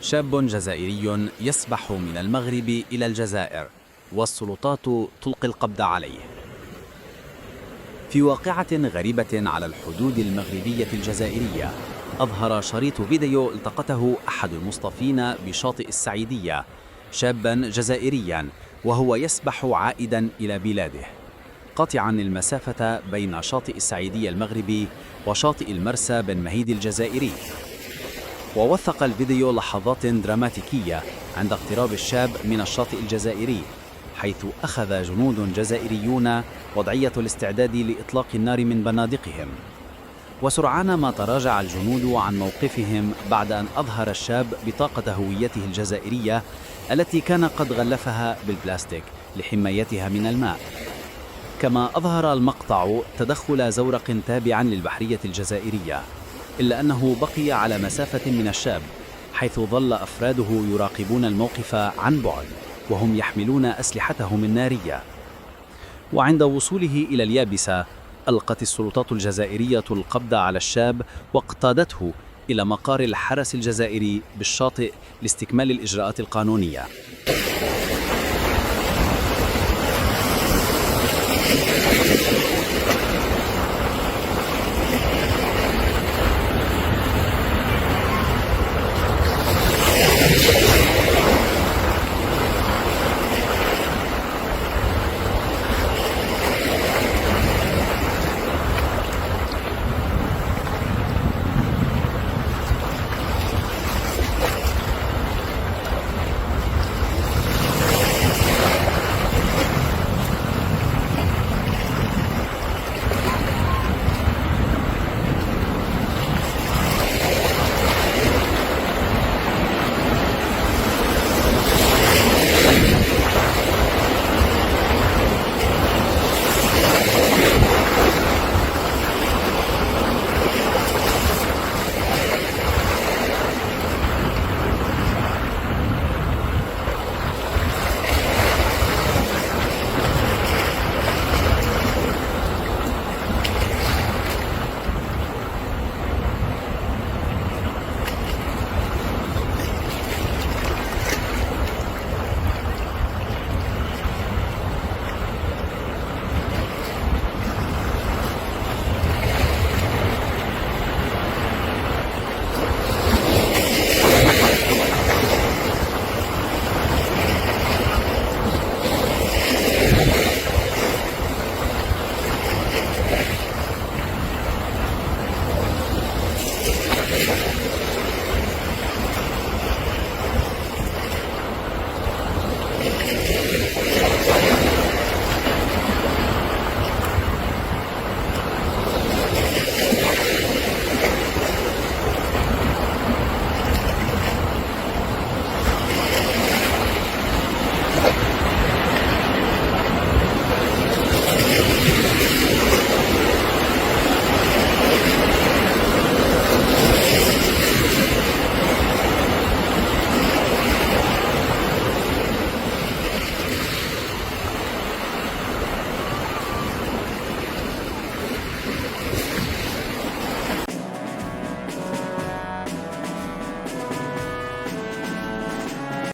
شاب جزائري يسبح من المغرب إلى الجزائر والسلطات تلقي القبض عليه. في واقعة غريبة على الحدود المغربية الجزائرية، أظهر شريط فيديو التقطه أحد المصطفين بشاطئ السعيدية شابا جزائريا وهو يسبح عائدا إلى بلاده، قاطعا المسافة بين شاطئ السعيدية المغربي وشاطئ المرسى بن مهيد الجزائري. ووثق الفيديو لحظات دراماتيكية عند اقتراب الشاب من الشاطئ الجزائري، حيث أخذ جنود جزائريون وضعية الاستعداد لإطلاق النار من بنادقهم. وسرعان ما تراجع الجنود عن موقفهم بعد أن أظهر الشاب بطاقة هويته الجزائرية التي كان قد غلفها بالبلاستيك لحمايتها من الماء. كما أظهر المقطع تدخل زورق تابع للبحرية الجزائرية، إلا أنه بقي على مسافة من الشاب، حيث ظل أفراده يراقبون الموقف عن بعد وهم يحملون أسلحتهم النارية. وعند وصوله إلى اليابسة، ألقت السلطات الجزائرية القبض على الشاب واقتادته إلى مقر الحرس الجزائري بالشاطئ لاستكمال الإجراءات القانونية.